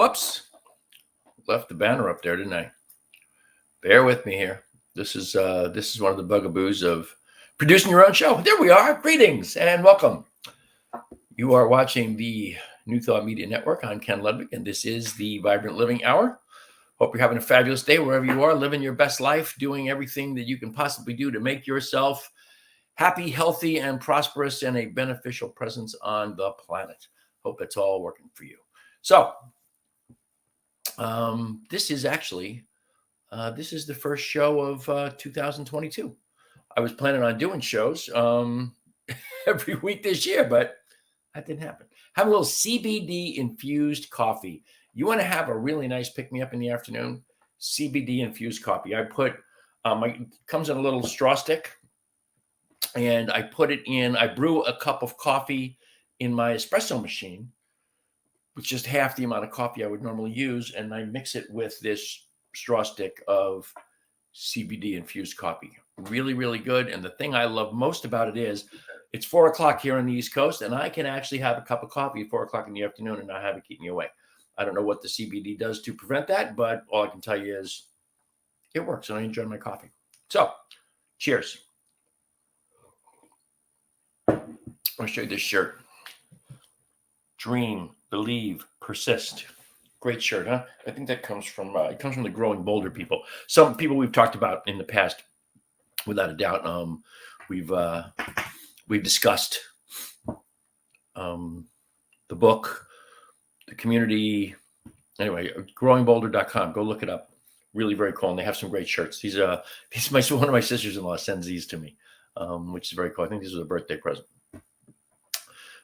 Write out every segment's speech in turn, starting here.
Whoops. Left the banner up there, didn't I? Bear with me here. This is one of the bugaboos of producing your own show. There we are. Greetings and welcome. You are watching the New Thought Media Network. I'm Ken Ludwig, and this is the Vibrant Living Hour. Hope you're having a fabulous day wherever you are, living your best life, doing everything that you can possibly do to make yourself happy, healthy, and prosperous, and a beneficial presence on the planet. Hope it's all working for you. So, this is actually, this is the first show of 2022. I was planning on doing shows every week this year, but that didn't happen. Have a little CBD infused coffee. You want to have a really nice pick-me-up in the afternoon? CBD infused coffee. I put, it comes in a little straw stick, and I put it in, I brew a cup of coffee in my espresso machine, with just half the amount of coffee I would normally use, and I mix it with this straw stick of CBD infused coffee. Really, really good. And the thing I love most about it is it's 4 o'clock here on the East Coast, and I can actually have a cup of coffee at 4 o'clock in the afternoon and not have it keep me awake. I don't know what the CBD does to prevent that, but all I can tell you is it works, and I enjoy my coffee. So, cheers. I'll show you this shirt. Dream, believe, persist. Great shirt, huh? I think that comes from the Growing Bolder people. Some people we've talked about in the past, without a doubt. We've discussed the book, the community. Anyway, growingbolder.com. Go look it up. Really very cool, and they have some great shirts. These one of my sisters-in-law sends these to me, which is very cool. I think this was a birthday present,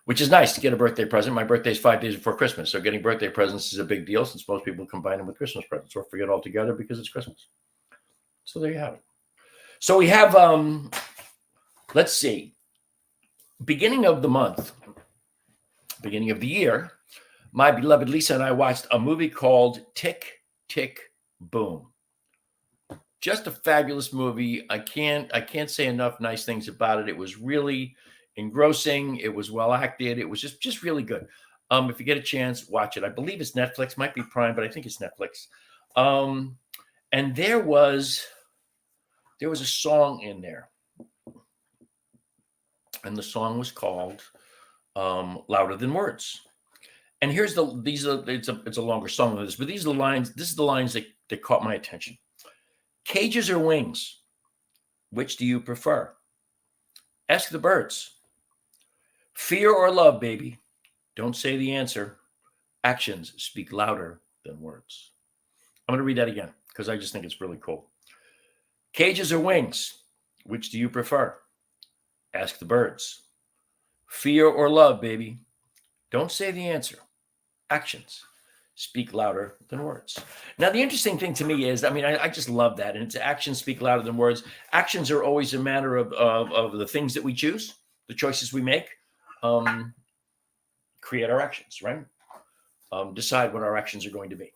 which is nice to get a birthday present. My birthday is 5 days before Christmas, so getting birthday presents is a big deal since most people combine them with Christmas presents or forget altogether because it's Christmas. So there you have it. So we have, let's see, beginning of the month, beginning of the year, my beloved Lisa and I watched a movie called Tick, Tick, Boom. Just a fabulous movie. I can't say enough nice things about it. It was really engrossing. It was well acted. It was just really good. If you get a chance, watch it. I believe it's Netflix. Might be Prime, but I think it's Netflix. And there was a song in there, and the song was called "Louder Than Words." And it's a longer song than this, but these are the lines. This is the lines that caught my attention. Cages or wings? Which do you prefer? Ask the birds. Fear or love, baby? Don't say the answer. Actions speak louder than words. I'm going to read that again because I just think it's really cool. Cages or wings? Which do you prefer? Ask the birds. Fear or love, baby? Don't say the answer. Actions speak louder than words. Now, the interesting thing to me is, I just love that. And it's actions speak louder than words. Actions are always a matter of the things that we choose, the choices we make. Create our actions, right? Decide what our actions are going to be.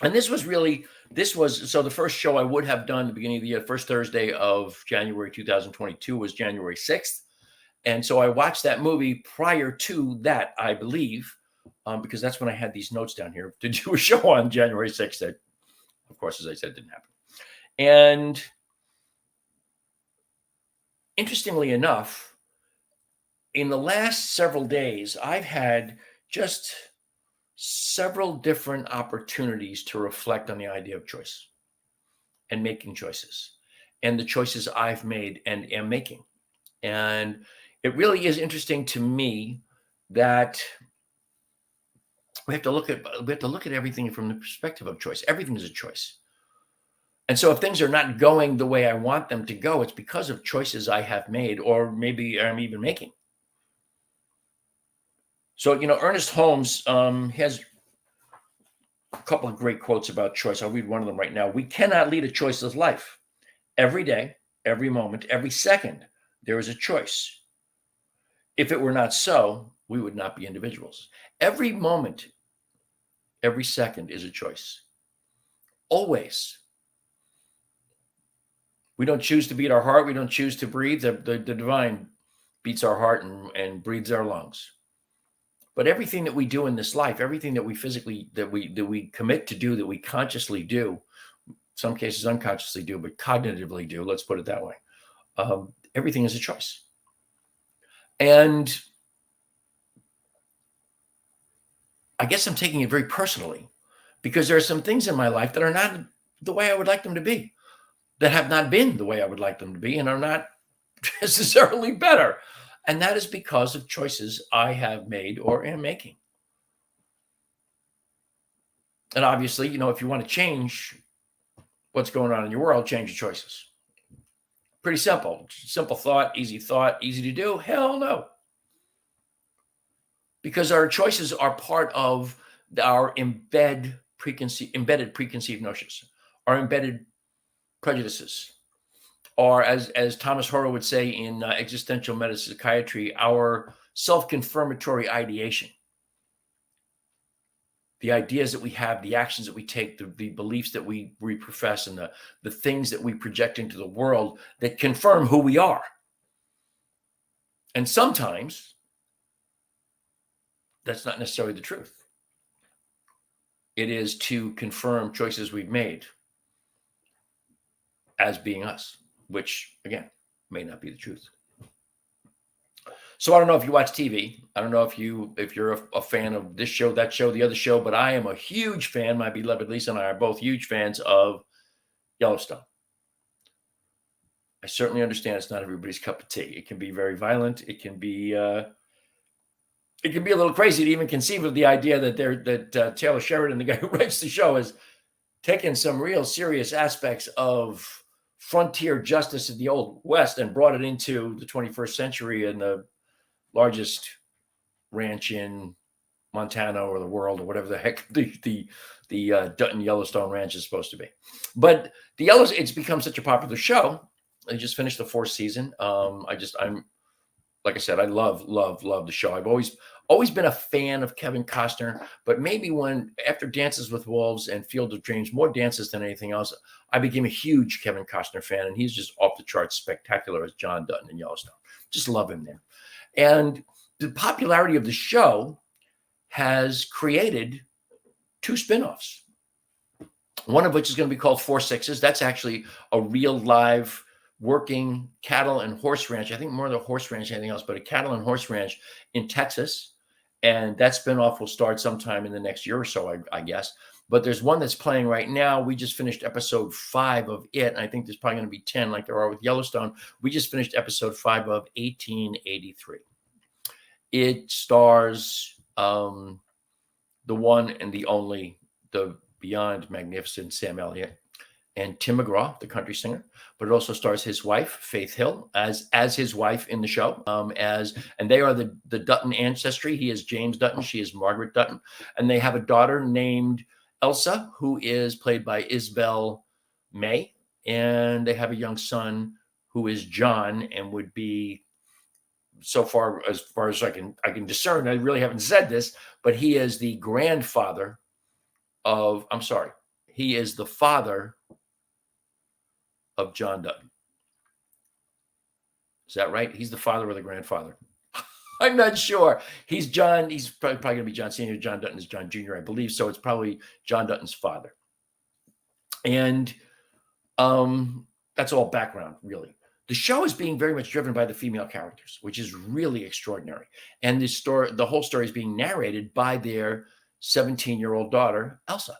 And so the first show I would have done at the beginning of the year, first Thursday of January 2022 was January 6th. And so I watched that movie prior to that, I believe, because that's when I had these notes down here to do a show on January 6th that, of course, as I said, didn't happen. And interestingly enough, in the last several days, I've had just several different opportunities to reflect on the idea of choice and making choices and the choices I've made and am making. And it really is interesting to me that we have to look at everything from the perspective of choice. Everything is a choice. And so if things are not going the way I want them to go, it's because of choices I have made or maybe I'm even making. So, Ernest Holmes has a couple of great quotes about choice. I'll read one of them right now. We cannot lead a choiceless life. Every day, every moment, every second, there is a choice. If it were not so, we would not be individuals. Every moment, every second is a choice. Always. We don't choose to beat our heart. We don't choose to breathe. The divine beats our heart and breathes our lungs. But everything that we do in this life, everything that we physically, that we commit to do, that we consciously do, some cases unconsciously do, but cognitively do, let's put it that way. Everything is a choice. And I guess I'm taking it very personally, because there are some things in my life that are not the way I would like them to be, that have not been the way I would like them to be, and are not necessarily better. And that is because of choices I have made or am making. And obviously, if you want to change what's going on in your world, change your choices. Pretty simple. Simple thought, easy to do. Hell no. Because our choices are part of our embedded preconceived notions, our embedded prejudices, or as Thomas Horror would say in existential metapsychiatry, our self-confirmatory ideation. The ideas that we have, the actions that we take, the beliefs that we profess, and the things that we project into the world that confirm who we are. And sometimes that's not necessarily the truth. It is to confirm choices we've made as being us, which, again, may not be the truth. So I don't know if you watch TV. I don't know if you're a fan of this show, that show, the other show, but I am a huge fan. My beloved Lisa and I are both huge fans of Yellowstone. I certainly understand it's not everybody's cup of tea. It can be very violent. It can be a little crazy to even conceive of the idea that Taylor Sheridan, the guy who writes the show, has taken some real serious aspects of frontier justice of the Old West and brought it into the 21st century and the largest ranch in Montana or the world or whatever the heck the Dutton Yellowstone Ranch is supposed to be. But it's become such a popular show. I just finished the 4th season. I'm like I said, I love the show. I've always been a fan of Kevin Costner, but maybe after Dances with Wolves and Field of Dreams, more dances than anything else, I became a huge Kevin Costner fan, and he's just off the charts spectacular as John Dutton in Yellowstone. Just love him there. And the popularity of the show has created 2 spinoffs, one of which is going to be called 4 Sixes. That's actually a real live working cattle and horse ranch. I think more of the horse ranch than anything else, but a cattle and horse ranch in Texas. And that spinoff will start sometime in the next year or so, I guess. But there's one that's playing right now. We just finished episode 5 of it. And I think there's probably going to be 10 like there are with Yellowstone. We just finished episode 5 of 1883. It stars the one and the only, the beyond magnificent Sam Elliott and Tim McGraw, the country singer. But it also stars his wife, Faith Hill, as his wife in the show. And they are the Dutton ancestry. He is James Dutton. She is Margaret Dutton. And they have a daughter named Elsa, who is played by Isabel May. And they have a young son who is John and would be, so far as I can discern, I really haven't said this, but he is the grandfather of, he is the father of John Dutton. Is that right? He's the father or the grandfather? I'm not sure. He's John. He's probably going to be John Sr. John Dutton is John Jr., I believe. So it's probably John Dutton's father. And that's all background, really. The show is being very much driven by the female characters, which is really extraordinary. And the whole story is being narrated by their 17-year-old daughter, Elsa,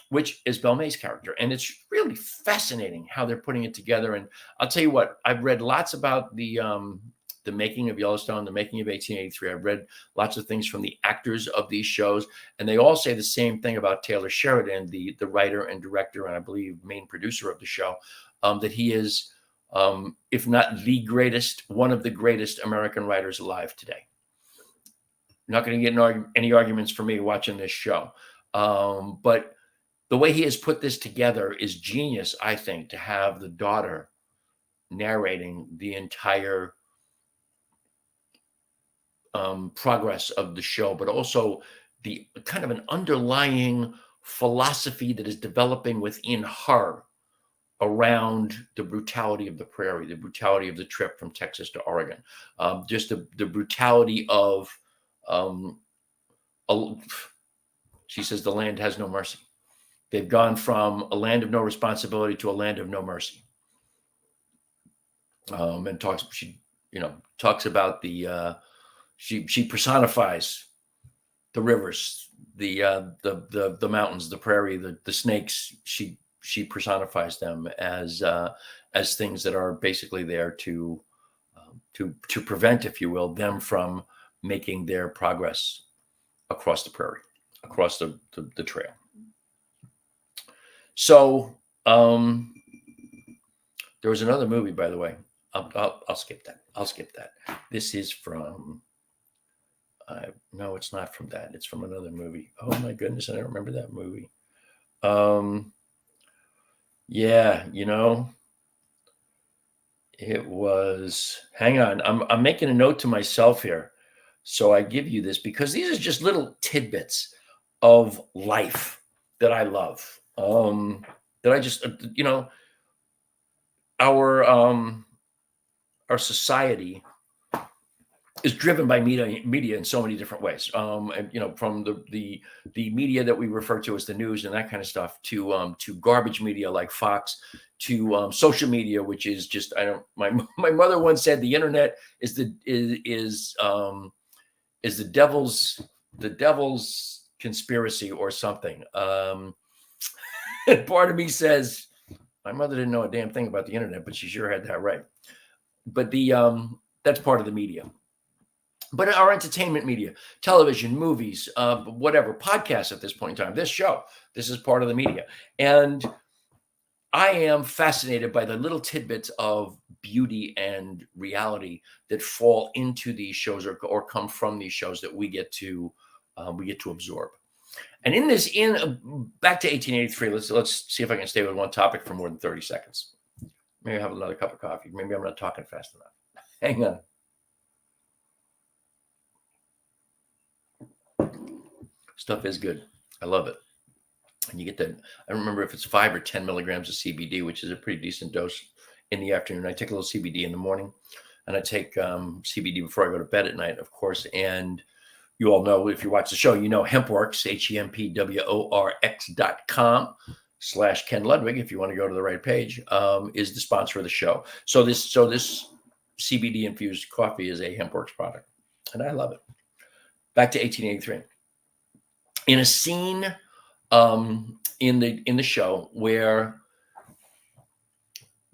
which is Belle May's character. And it's really fascinating how they're putting it together. And I'll tell you what, I've read lots about the making of Yellowstone, the making of 1883. I've read lots of things from the actors of these shows, and they all say the same thing about Taylor Sheridan, the writer and director, and I believe main producer of the show, that he is, if not the greatest, one of the greatest American writers alive today. Not going to get any arguments for me watching this show. But the way he has put this together is genius, I think, to have the daughter narrating the entire progress of the show, but also the kind of an underlying philosophy that is developing within her around the brutality of the prairie, the brutality of the trip from Texas to Oregon, just the brutality of She says the land has no mercy. They've gone from a land of no responsibility to a land of no mercy. And talks about she personifies the rivers, the mountains, the prairie, the snakes. She personifies them as things that are basically there to prevent, if you will, them from making their progress across the prairie, across the trail. So there was another movie, by the way. I'll skip that. This is from. No, it's not from that. It's from another movie. Oh my goodness, I don't remember that movie. Yeah, it was. Hang on, I'm making a note to myself here, so I give you this because these are just little tidbits of life that I love. That I just, our society is driven by media in so many different ways. And, from the media that we refer to as the news and that kind of stuff to garbage media like Fox, to social media, which is just my mother once said the internet is the devil's conspiracy or something. And part of me says my mother didn't know a damn thing about the internet, but she sure had that right. But that's part of the media. But our entertainment media, television, movies, whatever, podcasts at this point in time, this show, this is part of the media. And I am fascinated by the little tidbits of beauty and reality that fall into these shows or come from these shows that we get to absorb. And back to 1883, let's see if I can stay with one topic for more than 30 seconds. Maybe I'll have another cup of coffee. Maybe I'm not talking fast enough. Hang on. Stuff is good. I love it. And you get that. I don't remember if it's 5 or 10 milligrams of CBD, which is a pretty decent dose in the afternoon. I take a little CBD in the morning, and I take CBD before I go to bed at night, of course. And you all know, if you watch the show, HempWorks, HempWorks.com/Ken Ludwig, if you want to go to the right page, is the sponsor of the show. So this CBD infused coffee is a HempWorks product, and I love it. Back to 1883. In a scene in the show where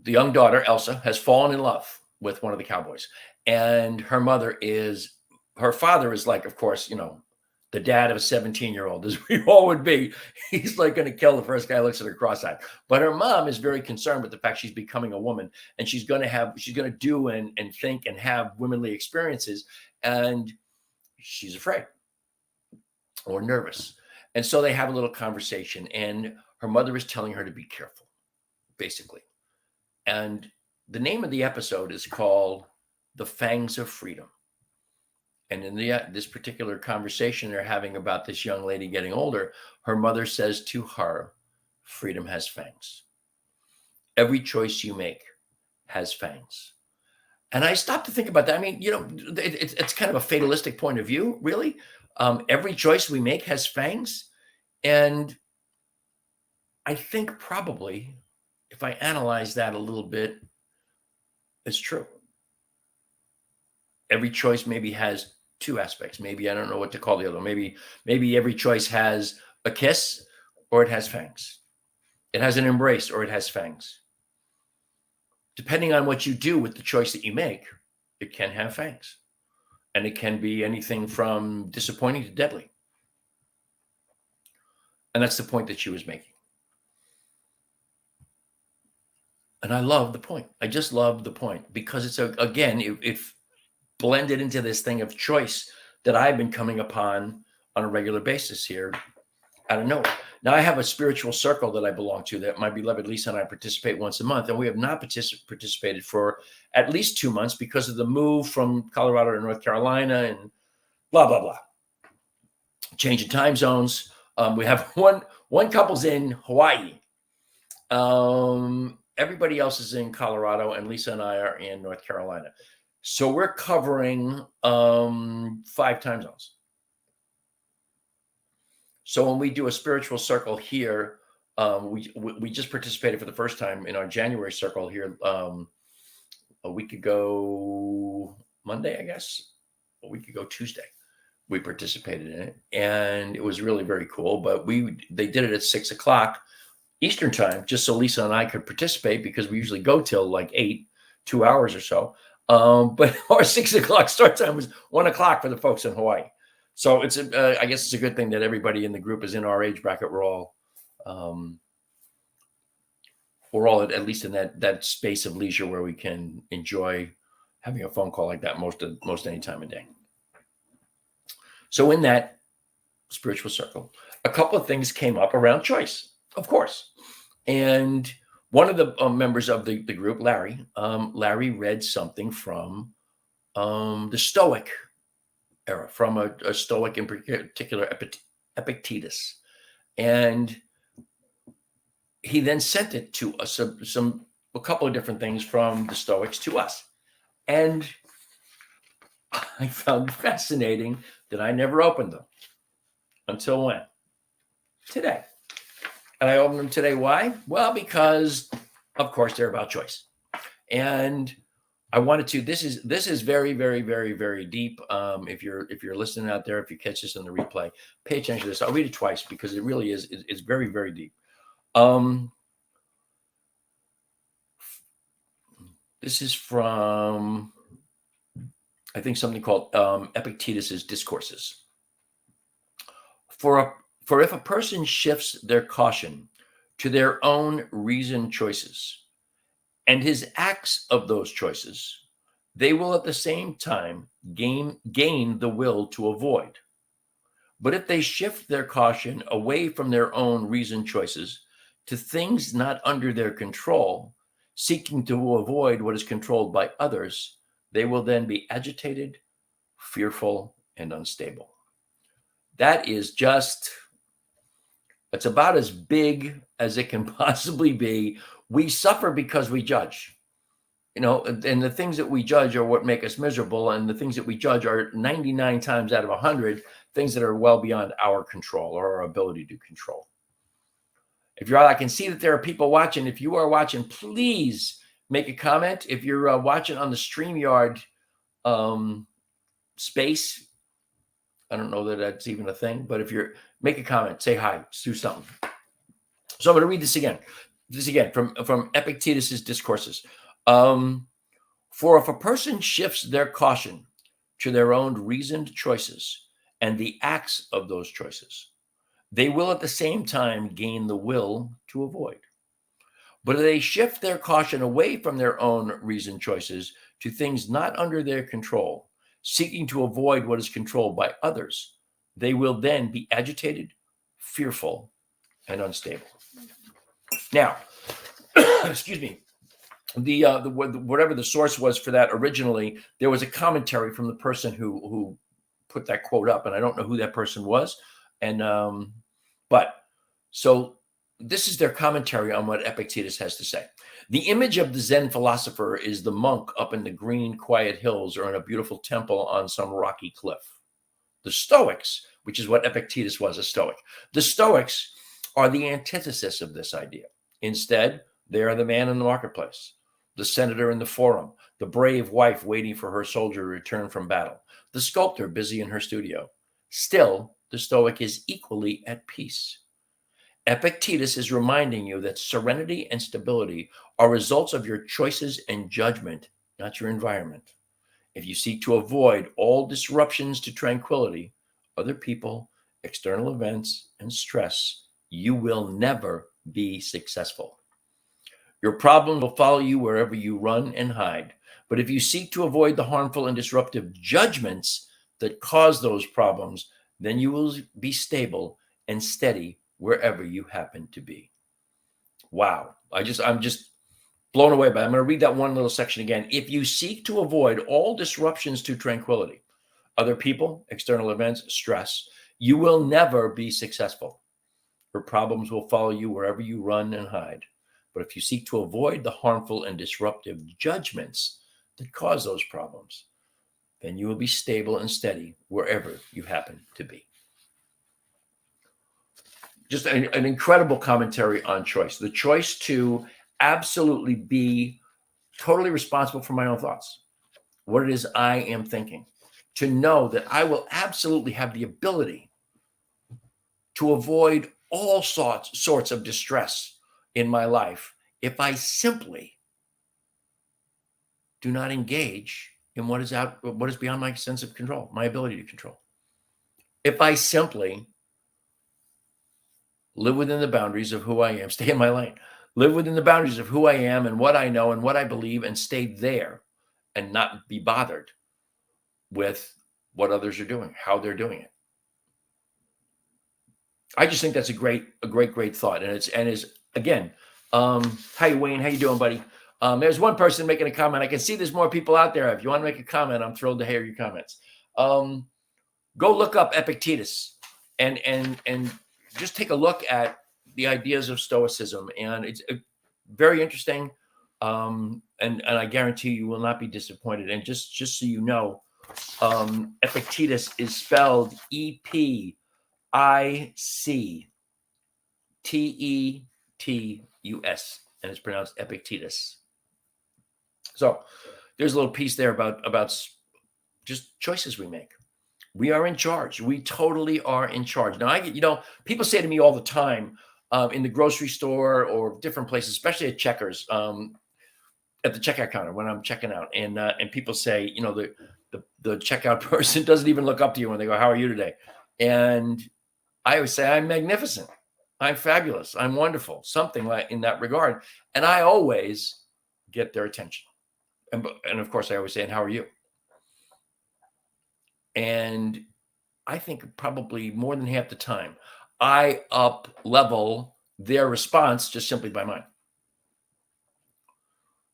the young daughter, Elsa, has fallen in love with one of the cowboys, and her father is like, of course, the dad of a 17-year-old, as we all would be. He's like going to kill the first guy who looks at her cross-eyed. But her mom is very concerned with the fact she's becoming a woman, and she's going to do and think and have womanly experiences, and she's afraid or nervous. And so they have a little conversation, and her mother is telling her to be careful, basically. And the name of the episode is called The Fangs of Freedom. And in this particular conversation they're having about this young lady getting older, her mother says to her, freedom has fangs. Every choice you make has fangs. And I stopped to think about that. I mean, it's kind of a fatalistic point of view, really. Every choice we make has fangs. And I think probably, if I analyze that a little bit, it's true. Every choice maybe has two aspects. Maybe I don't know what to call the other. Maybe every choice has a kiss or it has fangs. It has an embrace or it has fangs. Depending on what you do with the choice that you make, it can have fangs. And it can be anything from disappointing to deadly. And that's the point that she was making. And I love the point. I just love the point because it's, it blended into this thing of choice that I've been coming upon on a regular basis here out of nowhere. Now, I have a spiritual circle that I belong to that my beloved Lisa and I participate once a month, and we have not participated for at least 2 months because of the move from Colorado to North Carolina and blah, blah, blah. Change in time zones. We have one couple's in Hawaii. Everybody else is in Colorado, and Lisa and I are in North Carolina. So we're covering 5 time zones. So when we do a spiritual circle here, we just participated for the first time in our January circle here a week ago, Monday, I guess, a week ago, Tuesday. We participated in it, and it was really very cool. But they did it at 6:00 Eastern time, just so Lisa and I could participate, because we usually go till like 8, 2 hours or so. But our 6:00 start time was 1:00 for the folks in Hawaii. So it's I guess it's a good thing that everybody in the group is in our age bracket. We're all at least in that space of leisure where we can enjoy having a phone call like that most any time of day. So in that spiritual circle, a couple of things came up around choice, of course. And one of the members of the group, Larry read something from the Stoic era, from a Stoic in particular, Epictetus. And he then sent it to us, a couple of different things from the Stoics to us. And I found it fascinating that I never opened them until when? Today. And I opened them today. Why? Well, because of course they're about choice. And I wanted to, this is very, very, very, very deep. If you're listening out there, if you catch this in the replay, pay attention to this. I'll read it twice because it really is, it's very, very deep. This is from, I think, something called Epictetus's Discourses. For if a person shifts their caution to their own reasoned choices and his acts of those choices, they will at the same time gain the will to avoid. But if they shift their caution away from their own reasoned choices to things not under their control, seeking to avoid what is controlled by others, they will then be agitated, fearful, and unstable. That is just, it's about as big as it can possibly be. We suffer because we judge, and the things that we judge are what make us miserable. And the things that we judge are 99 times out of 100 things that are well beyond our control or our ability to control. I can see that there are people watching. If you are watching, please make a comment. If you're watching on the StreamYard space, I don't know that that's even a thing, but if you're, make a comment, say hi, do something. So I'm going to read this again. From Epictetus's Discourses. For if a person shifts their caution to their own reasoned choices and the acts of those choices, they will at the same time gain the will to avoid. But if they shift their caution away from their own reasoned choices to things not under their control, seeking to avoid what is controlled by others, they will then be agitated, fearful, and unstable. Now, excuse me, the whatever the source was for that originally, there was a commentary from the person who put that quote up, and I don't know who that person was. And but so this is their commentary on what Epictetus has to say. The image of the Zen philosopher is the monk up in the green, quiet hills or in a beautiful temple on some rocky cliff. The Stoics, which is what Epictetus was, a Stoic. The Stoics are the antithesis of this idea. Instead, they are the man in the marketplace, the senator in the forum, the brave wife waiting for her soldier to return from battle, the sculptor busy in her studio. Still, the Stoic is equally at peace. Epictetus is reminding you that serenity and stability are results of your choices and judgment, not your environment. If you seek to avoid all disruptions to tranquility, other people, external events, and stress, you will never be successful. Your problems will follow you wherever you run and hide. But if you seek to avoid the harmful and disruptive judgments that cause those problems, then you will be stable and steady wherever you happen to be. Wow. I'm just blown away by it. I'm going to read that one little section again. If you seek to avoid all disruptions to tranquility, other people, external events, stress, you will never be successful. Your problems will follow you wherever you run and hide. But if you seek to avoid the harmful and disruptive judgments that cause those problems, then you will be stable and steady wherever you happen to be. just an incredible commentary on choice. The choice to absolutely be totally responsible for my own thoughts, what it is I am thinking, to know that I will absolutely have the ability to avoid all sorts of distress in my life if I simply do not engage in what is beyond my sense of control, my ability to control. If I simply live within the boundaries of who I am, stay in my lane, live within the boundaries of who I am and what I know and what I believe, and stay there and not be bothered with what others are doing, how they're doing it. I just think that's a great thought. And is again, hi Wayne, how you doing, buddy? There's one person making a comment. I can see there's more people out there. If you want to make a comment, I'm thrilled to hear your comments. Go look up Epictetus and just take a look at the ideas of Stoicism, and it's very interesting. And I guarantee you will not be disappointed. And just so you know, Epictetus is spelled Epictetus, and it's pronounced Epictetus. So there's a little piece there about just choices we make. We are in charge. We totally are in charge. Now, people say to me all the time in the grocery store or different places, especially at Checkers, at the checkout counter when I'm checking out, and people say, the checkout person doesn't even look up to you when they go, "How are you today?" And I always say, "I'm magnificent. I'm fabulous. I'm wonderful," something like in that regard. And I always get their attention. And of course, I always say, "And how are you?" And I think probably more than half the time, I up level their response just simply by mine.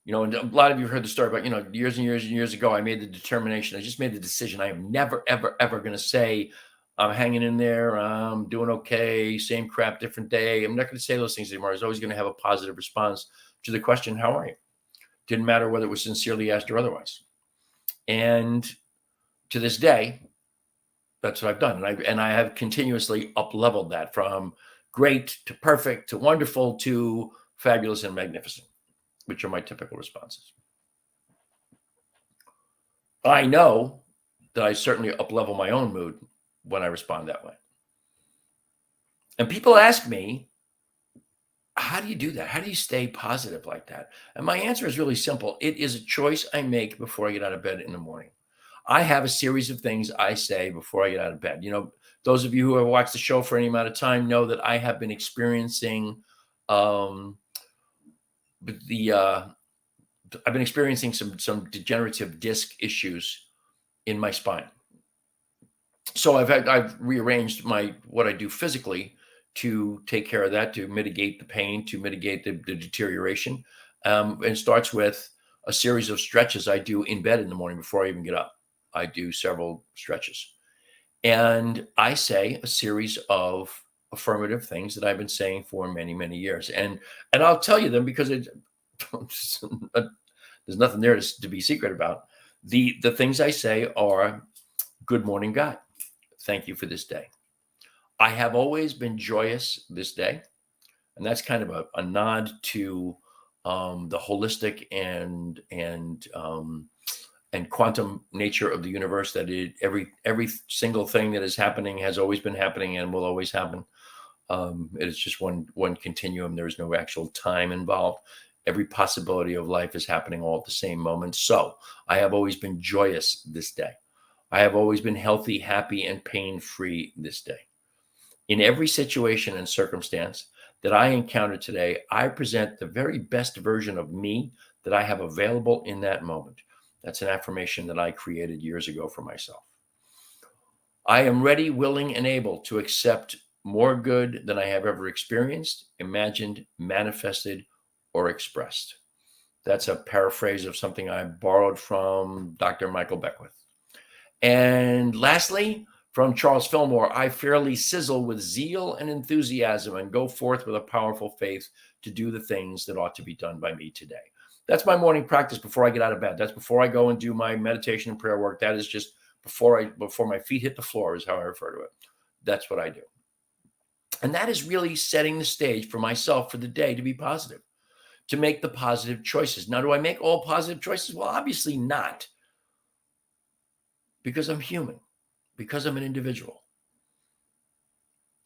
And a lot of you have heard the story about, years and years and years ago, I made the determination. I just made the decision. I am never, ever, ever going to say, "I'm hanging in there. I'm doing okay. Same crap, different day." I'm not going to say those things anymore. I was always going to have a positive response to the question, "How are you?" Didn't matter whether it was sincerely asked or otherwise. And to this day, that's what I've done. And I have continuously up-leveled that from great to perfect to wonderful to fabulous and magnificent, which are my typical responses. I know that I certainly up-level my own mood when I respond that way. And people ask me, "How do you do that? How do you stay positive like that?" And my answer is really simple. It is a choice I make before I get out of bed in the morning. I have a series of things I say before I get out of bed. Those of you who have watched the show for any amount of time know that I have been experiencing I've been experiencing some degenerative disc issues in my spine. So I've rearranged what I do physically to take care of that, to mitigate the pain, to mitigate the deterioration. And it starts with a series of stretches I do in bed in the morning before I even get up. I do several stretches. And I say a series of affirmative things that I've been saying for many, many years. And I'll tell you them because there's nothing there to be secret about. The things I say are, "Good morning, God. Thank you for this day. I have always been joyous this day." And that's kind of a nod to the holistic and quantum nature of the universe, that every single thing that is happening has always been happening and will always happen. It is just one continuum. There is no actual time involved. Every possibility of life is happening all at the same moment. So I have always been joyous this day. I have always been healthy, happy, and pain-free this day. In every situation and circumstance that I encounter today, I present the very best version of me that I have available in that moment. That's an affirmation that I created years ago for myself. I am ready, willing, and able to accept more good than I have ever experienced, imagined, manifested, or expressed. That's a paraphrase of something I borrowed from Dr. Michael Beckwith. And lastly, from Charles Fillmore, "I fairly sizzle with zeal and enthusiasm and go forth with a powerful faith to do the things that ought to be done by me today." That's my morning practice before I get out of bed. That's before I go and do my meditation and prayer work. That is just before my feet hit the floor, is how I refer to it. That's what I do. And that is really setting the stage for myself for the day to be positive, to make the positive choices. Now, do I make all positive choices? Well, obviously not, because I'm human, because I'm an individual.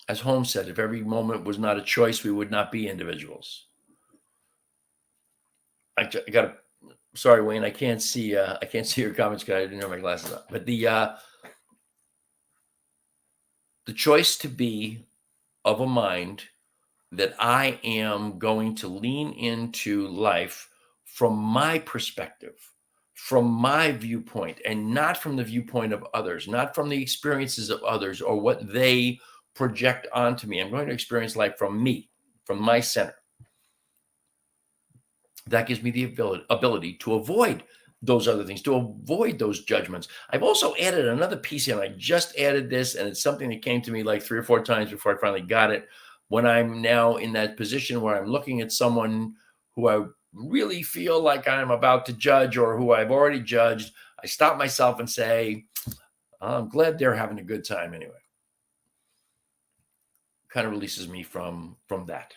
As Holmes said, if every moment was not a choice, we would not be individuals. I got to, sorry, Wayne, I can't see your comments because I didn't have my glasses on. But the choice to be of a mind that I am going to lean into life from my perspective, from my viewpoint, and not from the viewpoint of others, not from the experiences of others or what they project onto me. I'm going to experience life from me, from my center. That gives me the ability to avoid those other things, to avoid those judgments. I've also added another piece in. I just added this, and it's something that came to me like 3 or 4 times before I finally got it. When I'm now in that position where I'm looking at someone who I really feel like I'm about to judge or who I've already judged, I stop myself and say, I'm glad they're having a good time anyway. Kind of releases me from that.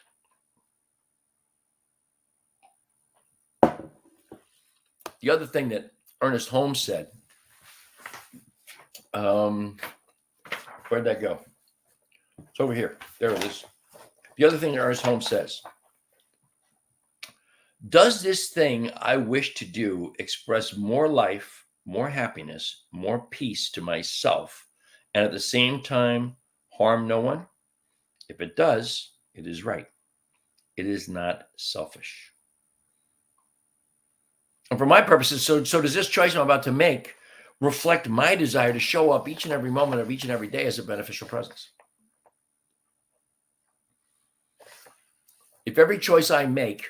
The other thing that Ernest Holmes said, where'd that go? It's over here. There it is. The other thing that Ernest Holmes says, does this thing I wish to do express more life, more happiness, more peace to myself, and at the same time harm no one? If it does, it is right. It is not selfish. And for my purposes, so does this choice I'm about to make reflect my desire to show up each and every moment of each and every day as a beneficial presence? If every choice I make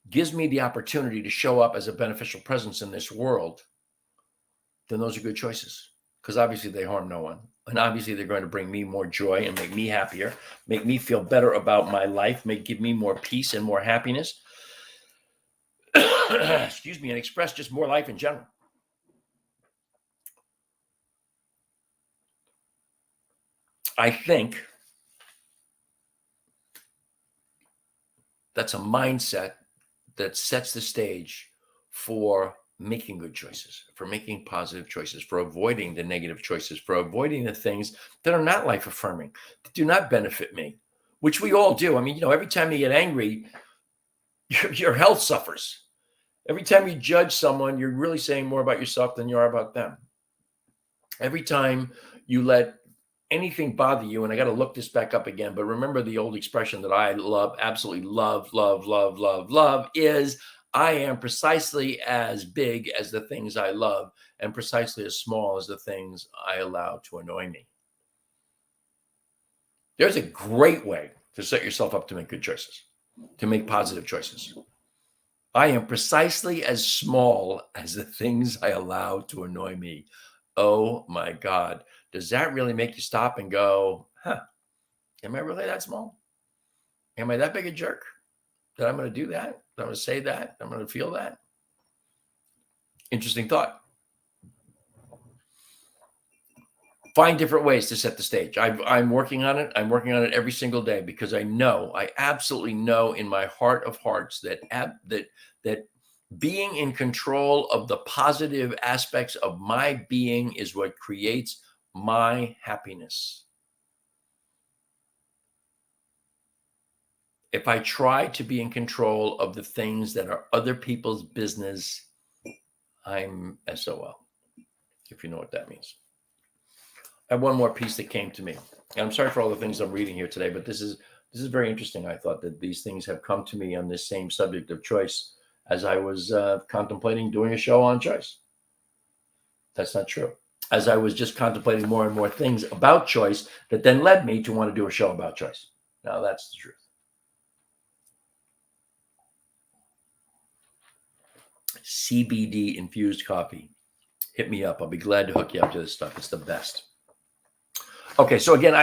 gives me the opportunity to show up as a beneficial presence in this world, then those are good choices, because obviously they harm no one. And obviously they're going to bring me more joy and make me happier, make me feel better about my life, give me more peace and more happiness. Excuse me, and express just more life in general. I think that's a mindset that sets the stage for making good choices, for making positive choices, for avoiding the negative choices, for avoiding the things that are not life affirming, that do not benefit me, which we all do. I mean, every time you get angry, your health suffers. Every time you judge someone, you're really saying more about yourself than you are about them. Every time you let anything bother you, and I got to look this back up again, but remember the old expression that I love, absolutely love, is I am precisely as big as the things I love and precisely as small as the things I allow to annoy me. There's a great way to set yourself up to make good choices, to make positive choices. I am precisely as small as the things I allow to annoy me. Oh my God. Does that really make you stop and go, am I really that small? Am I that big a jerk that I'm going to do that? That I'm going to say that? I'm going to feel that? Interesting thought. Find different ways to set the stage. I'm working on it. I'm working on it every single day because I absolutely know in my heart of hearts that being in control of the positive aspects of my being is what creates my happiness. If I try to be in control of the things that are other people's business, I'm SOL, if you know what that means. I have one more piece that came to me. And I'm sorry for all the things I'm reading here today, but this is very interesting. I thought that these things have come to me on this same subject of choice as I was contemplating doing a show on choice. That's not true. As I was just contemplating more and more things about choice that then led me to want to do a show about choice. Now that's the truth. CBD infused coffee. Hit me up. I'll be glad to hook you up to this stuff. It's the best. Okay, so again,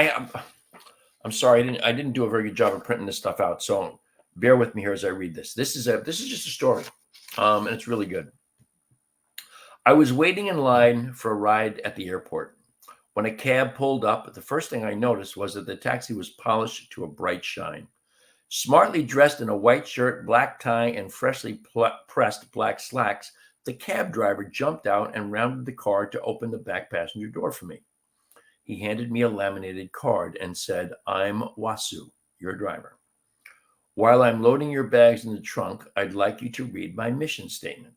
I'm sorry I didn't do a very good job of printing this stuff out. So bear with me here as I read this. This is just a story, and it's really good. I was waiting in line for a ride at the airport When a cab pulled up, the first thing I noticed was that the taxi was polished to a bright shine. Smartly dressed in a white shirt, black tie, and freshly pressed black slacks, the cab driver jumped out and rounded the car to open the back passenger door for me. He handed me a laminated card and said, "I'm Wasu, your driver. While I'm loading your bags in the trunk, I'd like you to read my mission statement."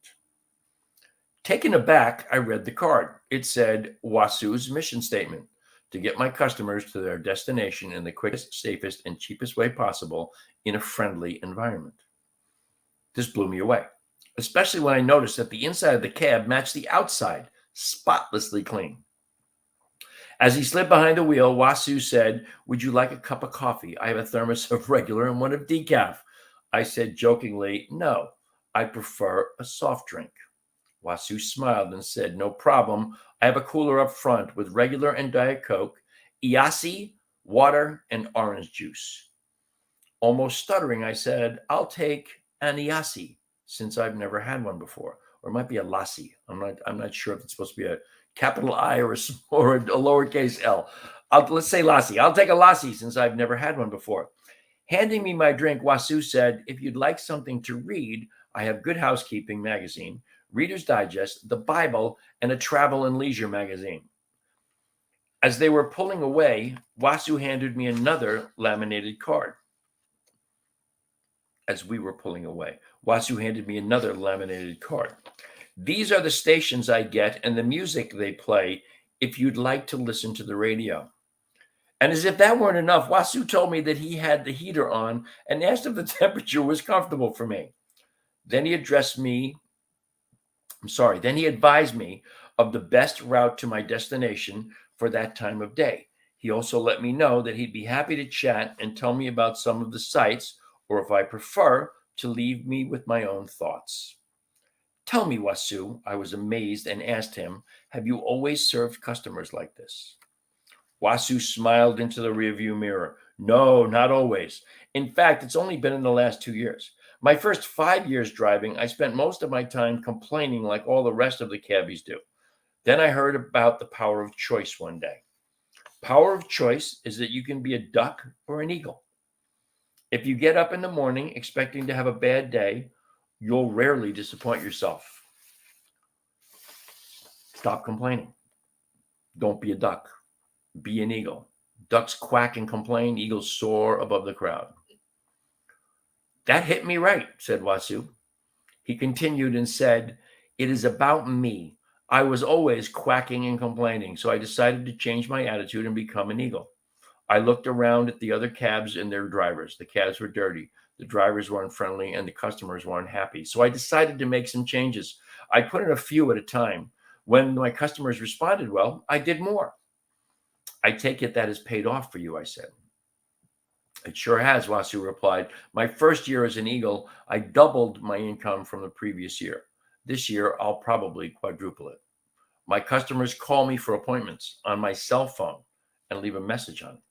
Taken aback, I read the card. It said, "Wasu's mission statement: to get my customers to their destination in the quickest, safest, and cheapest way possible in a friendly environment." This blew me away, especially when I noticed that the inside of the cab matched the outside, spotlessly clean. As he slid behind the wheel, Wasu said, "Would you like a cup of coffee? I have a thermos of regular and one of decaf." I said jokingly, "No, I prefer a soft drink." Wasu smiled and said, "No problem. I have a cooler up front with regular and Diet Coke, Iasi, water, and orange juice." Almost stuttering, I said, "I'll take an Iasi, since I've never had one before." Or it might be a lassi. I'm not sure if it's supposed to be a capital I or a lowercase L. Let's say lassi. "I'll take a lassi since I've never had one before." Handing me my drink, Wasu said, "If you'd like something to read, I have Good Housekeeping magazine, Reader's Digest, the Bible, and a travel and leisure magazine." As they were pulling away, Wasu handed me another laminated card. As we were pulling away, Wasu handed me another laminated card. "These are the stations I get and the music they play if you'd like to listen to the radio." And as if that weren't enough, Wasu told me that he had the heater on and asked if the temperature was comfortable for me. Then he advised me of the best route to my destination for that time of day. He also let me know that he'd be happy to chat and tell me about some of the sites, or if I prefer, to leave me with my own thoughts. "Tell me, Wasu," I was amazed and asked him, "have you always served customers like this?" Wasu smiled into the rearview mirror. "No, not always. In fact, it's only been in the last 2 years. My first 5 years driving, I spent most of my time complaining like all the rest of the cabbies do. Then I heard about the power of choice one day. Power of choice is that you can be a duck or an eagle. If you get up in the morning expecting to have a bad day, you'll rarely disappoint yourself. Stop complaining. Don't be a duck. Be an eagle. Ducks quack and complain. Eagles soar above the crowd." "That hit me right," said Wasu. He continued and said, "It is about me. I was always quacking and complaining, so I decided to change my attitude and become an eagle. I looked around at the other cabs and their drivers. The cabs were dirty, the drivers weren't friendly, and the customers weren't happy. So I decided to make some changes. I put in a few at a time. When my customers responded well, I did more." "I take it that has paid off for you," I said. "It sure has," Wasu replied. "My first year as an eagle, I doubled my income from the previous year. This year, I'll probably quadruple it. My customers call me for appointments on my cell phone and leave a message on it."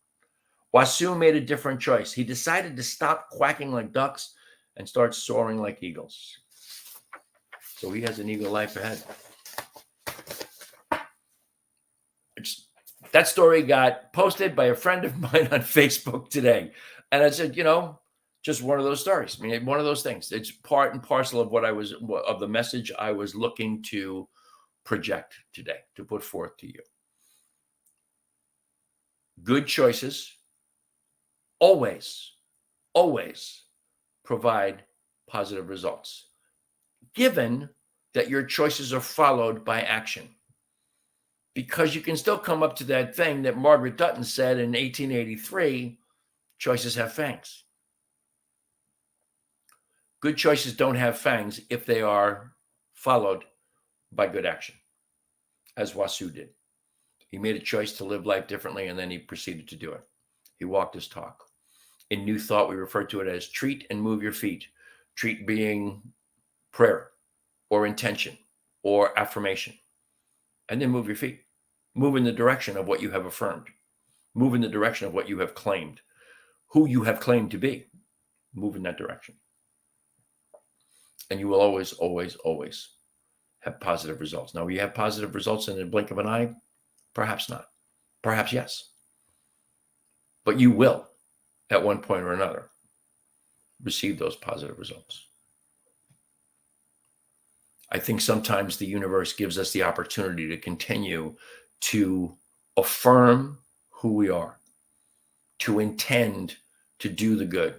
Wasu made a different choice. He decided to stop quacking like ducks and start soaring like eagles. So he has an eagle life ahead. That story got posted by a friend of mine on Facebook today. And I said, just one of those stories. I mean, one of those things. It's part and parcel of of the message I was looking to project today, to put forth to you. Good choices always provide positive results, given that your choices are followed by action. Because you can still come up to that thing that Margaret Dutton said in 1883, choices have fangs. Good choices don't have fangs if they are followed by good action, as Wasu did. He made a choice to live life differently, and then he proceeded to do it. He walked his talk. In New Thought, we refer to it as treat and move your feet. Treat being prayer or intention or affirmation. And then move your feet. Move in the direction of what you have affirmed. Move in the direction of what you have claimed. Who you have claimed to be. Move in that direction. And you will always have positive results. Now, will you have positive results in the blink of an eye? Perhaps not. Perhaps yes. But you will, at one point or another, receive those positive results. I think sometimes the universe gives us the opportunity to continue to affirm who we are, to intend to do the good,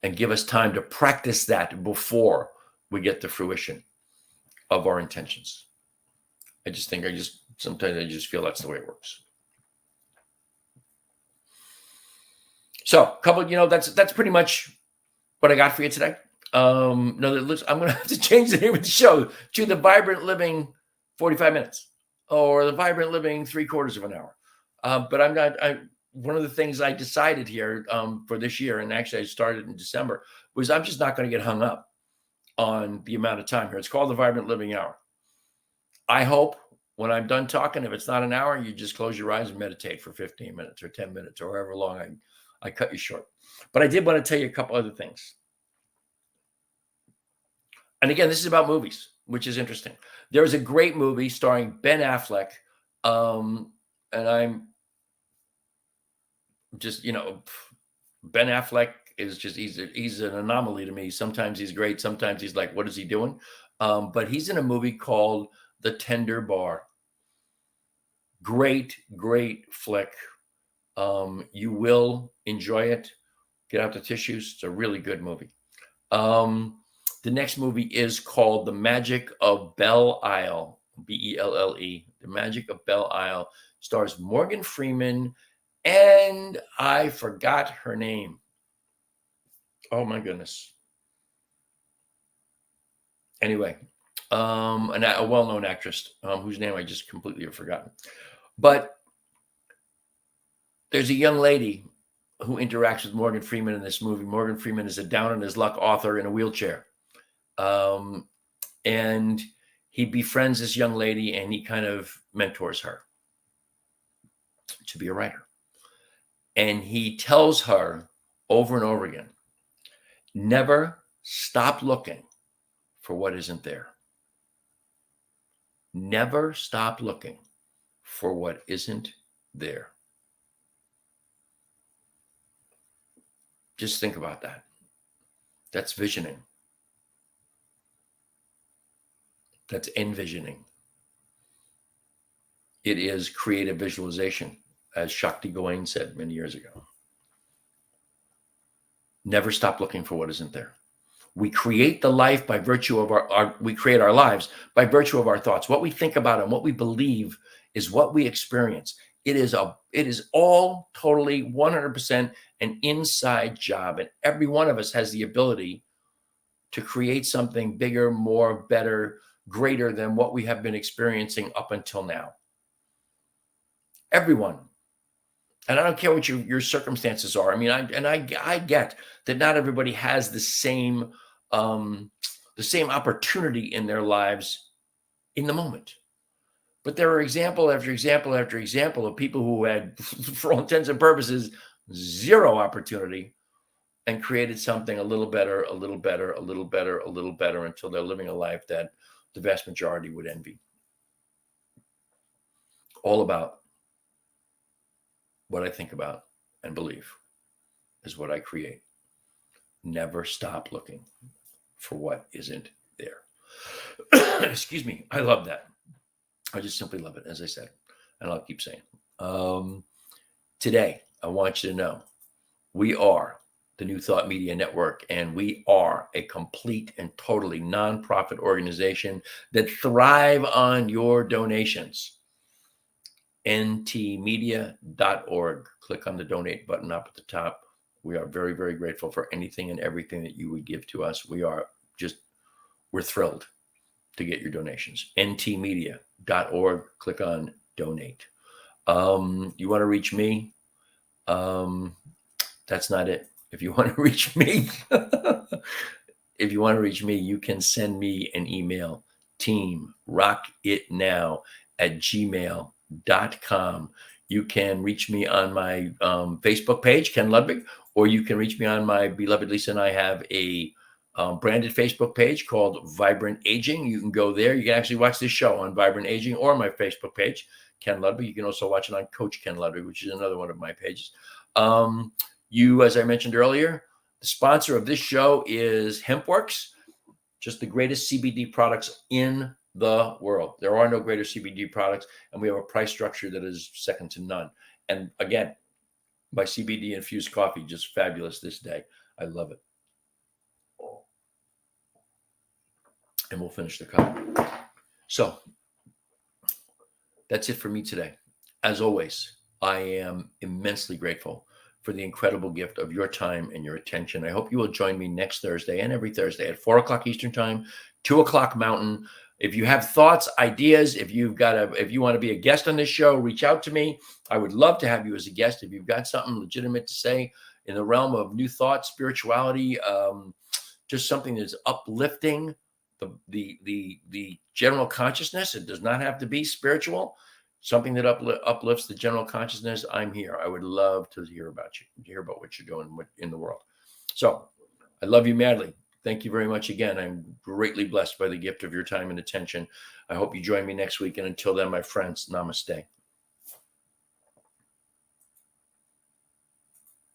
and give us time to practice that before we get the fruition of our intentions. Sometimes I just feel that's the way it works. So, that's pretty much what I got for you today. I'm going to have to change the name of the show to the Vibrant Living 45 minutes or the Vibrant Living 3/4 of an hour. But one of the things I decided here for this year, and actually I started in December, was I'm just not going to get hung up on the amount of time here. It's called the Vibrant Living Hour. I hope when I'm done talking, if it's not an hour, you just close your eyes and meditate for 15 minutes or 10 minutes or however long I cut you short. But I did want to tell you a couple other things. And again, this is about movies, which is interesting. There's a great movie starring Ben Affleck. And I'm just, Ben Affleck is just, he's an anomaly to me. Sometimes he's great. Sometimes he's like, what is he doing? But he's in a movie called The Tender Bar. Great, great flick. You will enjoy it. Get out the tissues. It's a really good movie. The next movie is called The Magic of Belle Isle, Belle. The Magic of Belle Isle stars Morgan Freeman, and I forgot her name. Oh my goodness. Anyway, a well-known actress whose name I just completely have forgotten. But there's a young lady who interacts with Morgan Freeman in this movie. Morgan Freeman is a down-on-his-luck author in a wheelchair. And he befriends this young lady and he kind of mentors her to be a writer. And he tells her over and over again, never stop looking for what isn't there. Never stop looking for what isn't there. Just think about that. That's visioning. That's envisioning. It is creative visualization, as Shakti Gawain said many years ago. Never stop looking for what isn't there. We create the life by virtue of we create our lives by virtue of our thoughts. What we think about and what we believe is what we experience. It is all totally 100% an inside job. And every one of us has the ability to create something bigger, more, better, greater than what we have been experiencing up until now. Everyone. And I don't care what your circumstances are. I mean, I get that not everybody has the same opportunity in their lives in the moment. But there are example after example after example of people who had, for all intents and purposes, zero opportunity and created something a little better, a little better, a little better, a little better until they're living a life that the vast majority would envy. All about what I think about and believe is what I create. Never stop looking for what isn't there. Excuse me. I love that. I just simply love it, as I said, and I'll keep saying. Today, I want you to know we are the New Thought Media Network, and we are a complete and totally nonprofit organization that thrive on your donations. ntmedia.org. Click on the donate button up at the top. We are very, very grateful for anything and everything that you would give to us. We're thrilled to get your donations. ntmedia.org. Click on donate. You want to reach me? That's not it. If you want to reach me, you can send me an email, teamrockitnow@gmail.com. You can reach me on my Facebook page, Ken Ludwig, or you can reach me on my beloved Lisa and I have a branded Facebook page called Vibrant Aging. You can go there. You can actually watch this show on Vibrant Aging or my Facebook page, Ken Ludwig. You can also watch it on Coach Ken Ludwig, which is another one of my pages. As I mentioned earlier, the sponsor of this show is HempWorks, just the greatest CBD products in the world. There are no greater CBD products, and we have a price structure that is second to none. And again, my CBD infused coffee, just fabulous this day. I love it. And we'll finish the cup. So that's it for me today. As always, I am immensely grateful for the incredible gift of your time and your attention. I hope you will join me next Thursday and every Thursday at 4 o'clock Eastern Time, 2 o'clock Mountain. If you have thoughts, ideas, if you want to be a guest on this show, reach out to me. I would love to have you as a guest. If you've got something legitimate to say in the realm of new thought, spirituality, just something that's uplifting the general consciousness. It does not have to be spiritual. Something that uplifts the general consciousness. I'm here. I would love to hear about you, hear about what you're doing in the world. So I love you madly. Thank you very much again. I'm greatly blessed by the gift of your time and attention. I hope you join me next week. And until then, my friends, namaste.